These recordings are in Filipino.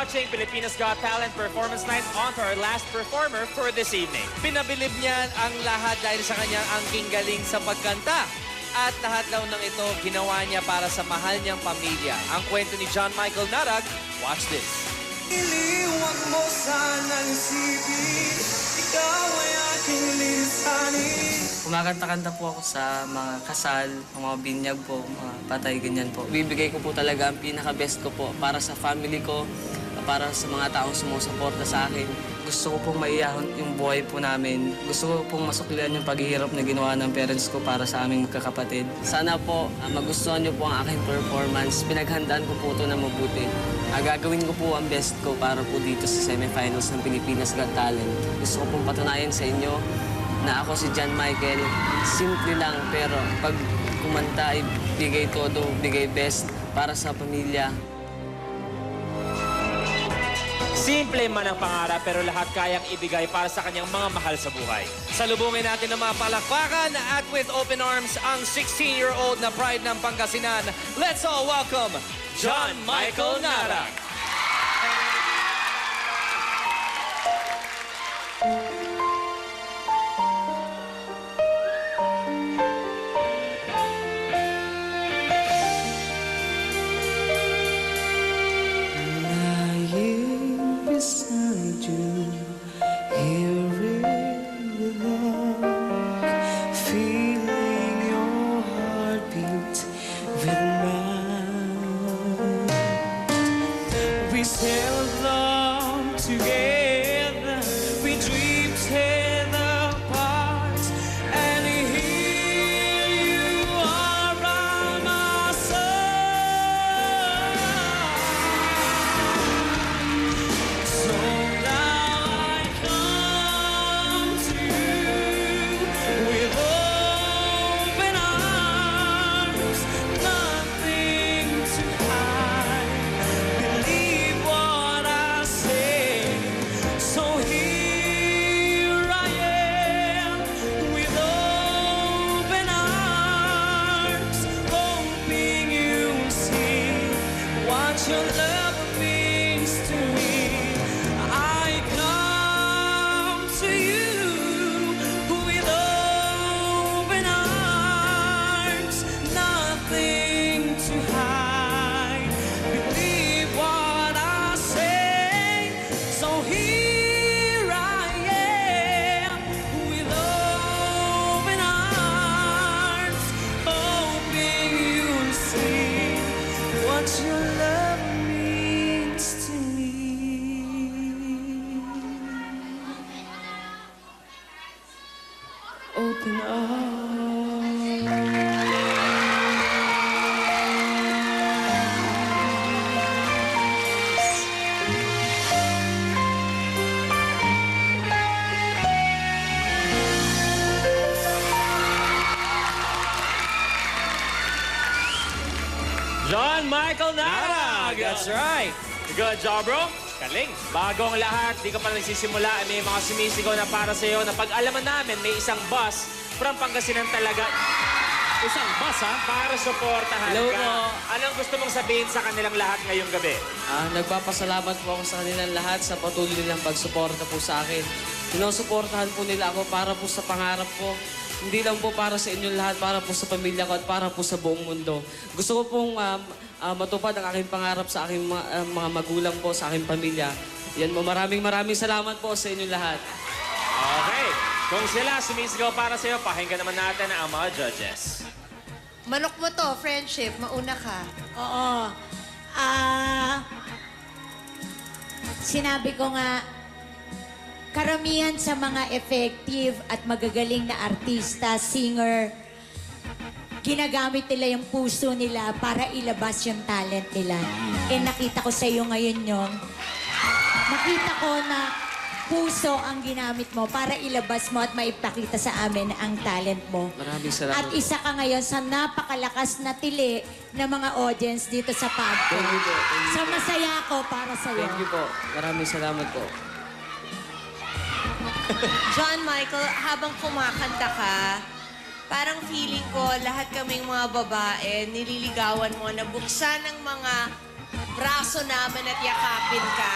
watching Pilipinas Got Talent Performance Night. On to our last performer for this evening. Pinabilib niya ang lahat dahil sa kanyang angking galing sa pagkanta. At lahat daw ng ito ginawa niya para sa mahal niyang pamilya. Ang kwento ni John Michael Narag, watch this. Iliwag mo sanang isipin, ikaw ay aking lisanin. Kumakanta-kanta po ako sa mga kasal, mga binyag po, mga patay, ganyan po. Bibigay ko po talaga ang pinaka-best ko po para sa family ko, para sa mga taong sumusuporta sa akin. Gusto ko pong maiyahon yung buhay po namin. Gusto ko pong masuklian yung paghihirap na ginawa ng parents ko para sa aming magkakapatid. Sana po magustuhan niyo po ang aking performance. Pinaghandaan ko po ito na mabuti. Gagawin ko po ang best ko para po dito sa semifinals ng Pilipinas Got Talent. Gusto ko pong patunayan sa inyo na ako si John Michael. Simple lang pero pag kumanta ay bigay todo, bigay best para sa pamilya. Simple man ang pangarap pero lahat kayang ibigay para sa kanyang mga mahal sa buhay. Salubungin natin ng mga palakpakan at with open arms ang 16-year-old na pride ng Pangasinan. Let's all welcome John Michael Narag. Lying beside you, here in the dark, feeling your heartbeat with mine. We sailed along together, we dreamed ten apart, and here you are by my side. So now I come to you with open arms, nothing to hide. Believe what I say. So here I am with open arms, hoping you'll see what your love means to me. I come to you with open arms, nothing to hide. Believe what I say. So here I am with open arms, hoping you'll see what your love means to me. Open arms. John Michael Narag! That's right. Good job, bro. Galing. Bago ang lahat, di ka pa nagsisimula, may mga sumisigaw na para sa'yo na pag-alaman namin, may isang bus from Pangasinan talaga. Isang bus, ha? Para suportahan Hello ka. po. Anong gusto mong sabihin sa kanilang lahat ngayong gabi? Nagpapasalamat po ako sa kanilang lahat sa patuloy nilang pagsuporta po sa akin. Sinusuportahan po nila ako para po sa pangarap ko. Hindi lang po para sa inyong lahat, para po sa pamilya ko at para po sa buong mundo. Gusto ko pong matupad ang aking pangarap sa aking mga magulang po, sa aking pamilya. Yan po, maraming salamat po sa inyong lahat. Okay. Kung sila sumisigaw para sa'yo, pakinggan naman natin ang mga judges. Manok mo to, friendship. Mauna ka. Oo. Sinabi ko nga, karamihan sa mga effective at magagaling na artista, singer, ginagamit nila yung puso nila para ilabas yung talent nila. Eh nakita ko sa iyo ngayon yung, nakita ko na puso ang ginamit mo para ilabas mo at maipakita sa amin ang talent mo. Maraming salamat. At isa ka ngayon sa napakalakas na tili ng mga audience dito sa PABCO. Thank you po. Thank you So po. masaya ako para sa iyo. Thank you po. Maraming salamat po. John Michael, habang kumakanta ka, parang feeling ko lahat kaming mga babae, nililigawan mo na buksan ng mga braso namin at yakapin ka.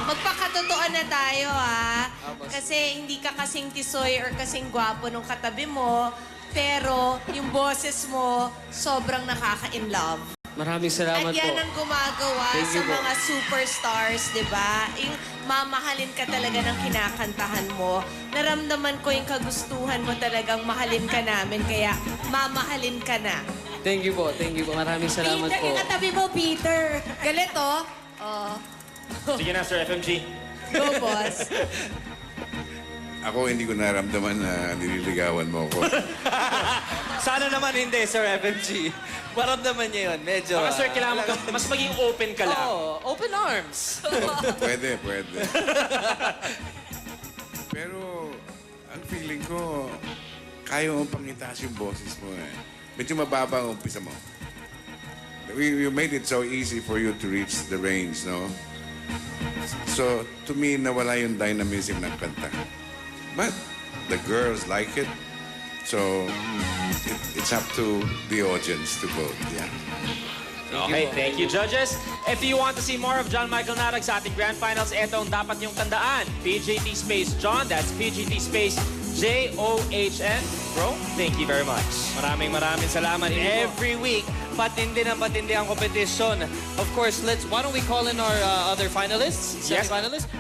Magpakatotoo na tayo, ha? Kasi hindi ka kasing tisoy or kasing gwapo nung katabi mo, pero yung boses mo, sobrang nakaka-in-love. Maraming salamat At yan po. ang gumagawa Thank sa you po. mga superstars, di ba? Yung mamahalin ka talaga ng kinakantahan mo. Naramdaman ko yung kagustuhan mo talagang mahalin ka namin, kaya mamahalin ka na. Thank you po. Thank you po. Maraming salamat Peter, po. yung katabi mo, Peter. Galit, oh. Oh. Sige na, Sir FMG. Go, boss. Ako hindi ko naramdaman na nililigawan mo ako. Sana naman hindi, Sir FMG. Maramdaman niya yun. Medyo... Baka, Sir, kailangan mo mas maging open ka lang. Oo, open arms. Pwede. Pero ang feeling ko, kaya mo pang itaas yung boses mo eh. Medyo mababa ang umpisa mo. You made it so easy for you to reach the range, no? So, to me, nawala yung dynamism ng kanta. But the girls like it. So, it's up to the audience to vote, yeah. Okay, thank you, judges. If you want to see more of John Michael Narag sa ating Grand Finals, eto ang dapat niyong tandaan. PJT Space John, that's PJT Space JOHN. Bro, thank you very much. Maraming salamat. Every week, patindi na patindi ang competition. Of course, why don't we call in our other finalists? Yes. Semi-finalists?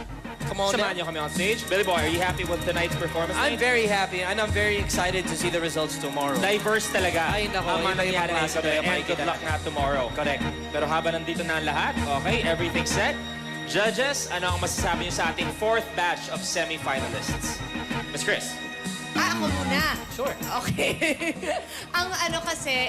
Come on Samahan down. niyo kami on stage. Billy Boy, are you happy with tonight's performance? I'm very happy and I'm very excited to see the results tomorrow. Diverse talaga. Ay, nako, ang iba-ibang nangyari na klase gabi. talaga And makikita good luck na tomorrow. Correct. Pero habang nandito na ang lahat, okay, everything set. Judges, ano ang masasabi niyo sa ating fourth batch of semi-finalists? Miss Chris. Ako muna. Sure. Okay. Ang ano kasi,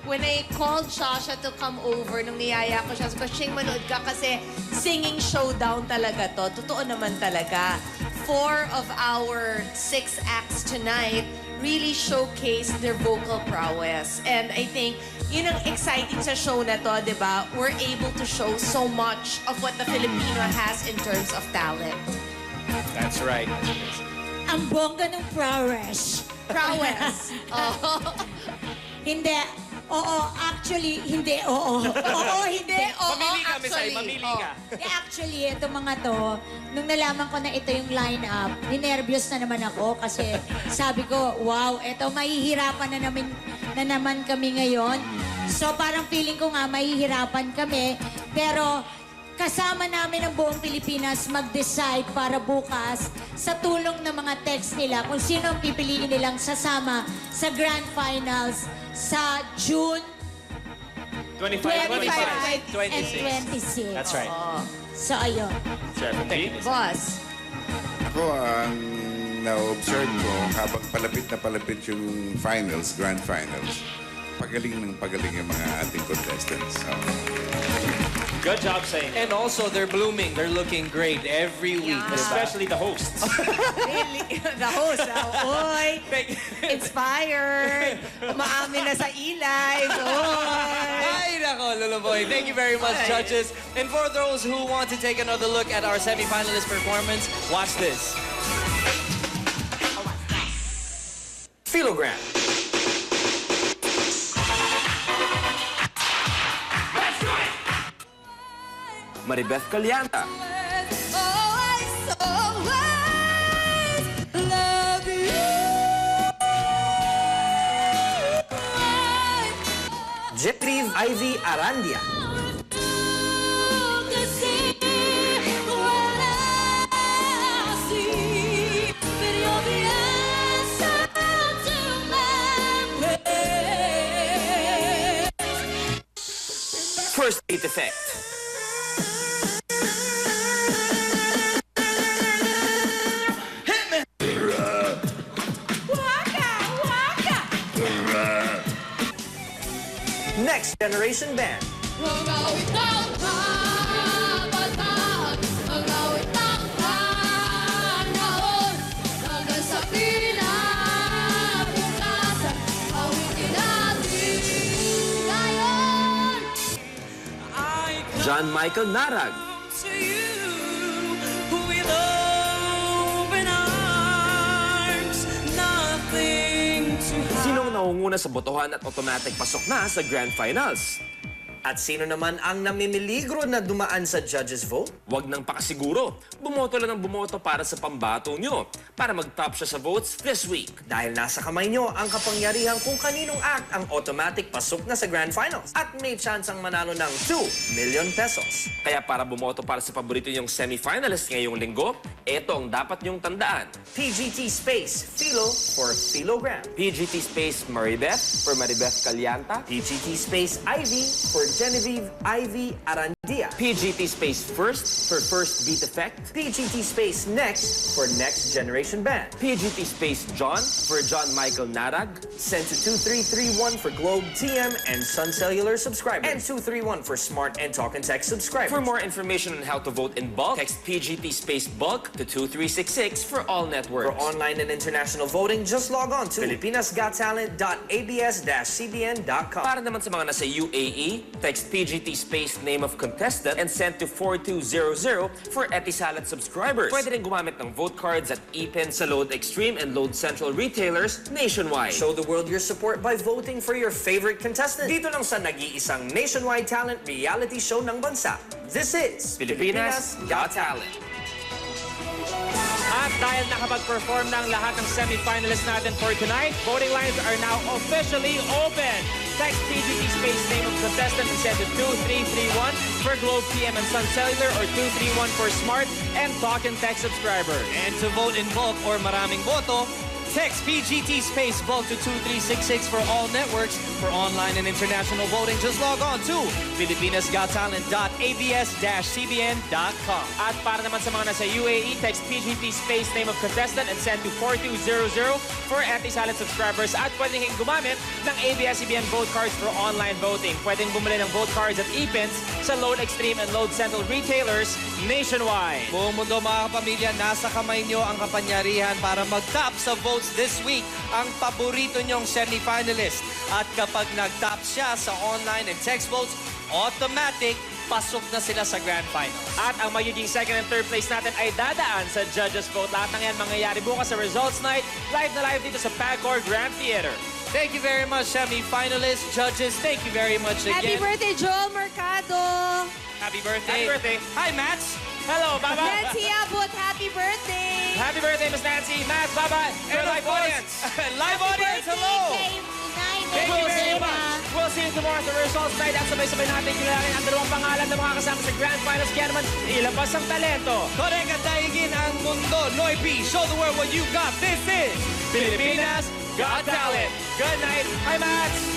when I called Shasha to come over, nung niyaya ko siya, sabi ko, Shing, manood ka kasi singing showdown talaga to. Totoo naman talaga. 4 of our 6 acts tonight really showcased their vocal prowess. And I think, yun ang exciting sa show na to, di ba? We're able to show so much of what the Filipino has in terms of talent. That's right. Ang bongga ng prowess. Prowess. Oh. Hindi. Oo, actually, hindi. Oo. Oo, hindi. Oo, Mamili ka, Miss Ai, actually. mamili ka. Actually, ito mga to, nung nalaman ko na ito yung line-up, ninervyos na naman ako kasi sabi ko, wow, ito mahihirapan na naman kami ngayon. So parang feeling ko nga mahihirapan kami, pero kasama namin ang buong Pilipinas mag-decide para bukas sa tulong ng mga text nila kung sino ang pipiliin nilang sasama sa Grand Finals sa June 25, 25 26. and 26. That's right. So, ayun. Sir FMG. Boss. Ako, ang na-observe ko, habang palapit yung finals, grand finals, pagaling yung mga ating contestants. So, Good job saying. And also, they're blooming. They're looking great every week. Yeah. diba? Especially the hosts. Really? The host, oy. Thank- Inspired. Umaamin na sa ilay. Oy. Ay, nako, Luluboy. Thank you very much, judges. And for those who want to take another look at our semi-finalist performance, watch this. Philogram. Maribeth Calianta. Jetriv Ivy Arandia. First Aid Effect. Next Generation Band. John Michael Narag. To you with open arms, nothing to hide. Sinong nangunguna sa botohan at automatic pasok na sa Grand Finals? At sino naman ang namimiligro na dumaan sa judges vote? Huwag nang pakasiguro. Bumoto lang ng bumoto para sa pambato nyo. Para mag-top siya sa votes this week. Dahil nasa kamay nyo ang kapangyarihan kung kaninong act ang automatic pasok na sa Grand Finals. At may chance ang manalo ng 2 million pesos. Kaya para bumoto para sa paborito nyong semi-finalist ngayong linggo, eto ang dapat nyong tandaan. PGT space Philo for Philogram. PGT space Maribeth for Maribeth Calianta. PGT space Ivy for Genevieve Ivy Arandia. PGT space First for First Beat Effect. PGT space Next for Next Generation Band. PGT space John for John Michael Narag. Send to 2331 for Globe, TM, and Sun Cellular subscribers. And 231 for Smart and Talk and Text subscribers. For more information on how to vote in bulk, text PGT space bulk to 2366 for all networks. For online and international voting, just log on to filipinasgottalent.abs-cbn.com. Para naman sa mga nasa UAE, text PGT space name of contestant and send to 4200 for Etisalat subscribers. Pwede rin gumamit ng vote cards at ePen sa Load Extreme and Load Central retailers nationwide. Show the world your support by voting for your favorite contestant. Dito lang sa nag-iisang nationwide talent reality show ng bansa. This is Filipinas Got Talent. At dahil nakapag-perform na ang lahat ng semi-finalists natin for tonight, voting lines are now officially open. Text PGT space name of contestant and send to 2331 for Globe, TM, and Sun Cellular or 231 for Smart and Talk and Text subscribers. And to vote in bulk or maraming boto, text PGT space bulk to 2366 for all networks. For online and international voting, just log on to filipinasgottalent.abs-cbn.com. At para naman sa mga nasa UAE, text PGT space name of contestant and send to 4200 for Etisalat subscribers. At pwedeng gumamit ng ABS-CBN vote cards for online voting. Pwedeng bumili ng vote cards at e-pens sa Load Extreme and Load Central retailers nationwide. Buong mundo mga kapamilya, nasa kamay nyo ang kapangyarihan para mag-top sa votes this week ang paborito nyong semi-finalist. At kapag nag-top siya sa online and text votes, automatic, pasok na sila sa Grand Finals. At ang magiging second and third place natin ay dadaan sa judges vote. Lahat ng yan mangyayari bukas sa results night. Live na live dito sa Pacor Grand Theater. Thank you very much, semi-finalists, judges. Thank you very much again. Happy birthday, Joel Mercado! Happy birthday. Happy birthday. Hi, Mats. Hello, Baba. Nancy Abot, happy birthday! Happy birthday, Miss Nancy. Matt, Baba. And live of course, audience. live audience, hello. Thank you very much. We'll see you tomorrow at the results night. At sabay-sabay natin kilalanin ang dalawang pangalan na mga kasama sa Grand Finals. Kaya naman, ilabas ang talento. Correct at daigin ang mundo. Noy P, show the world what you got. This is Filipinas Got Talent. Good night. Hi, Matt.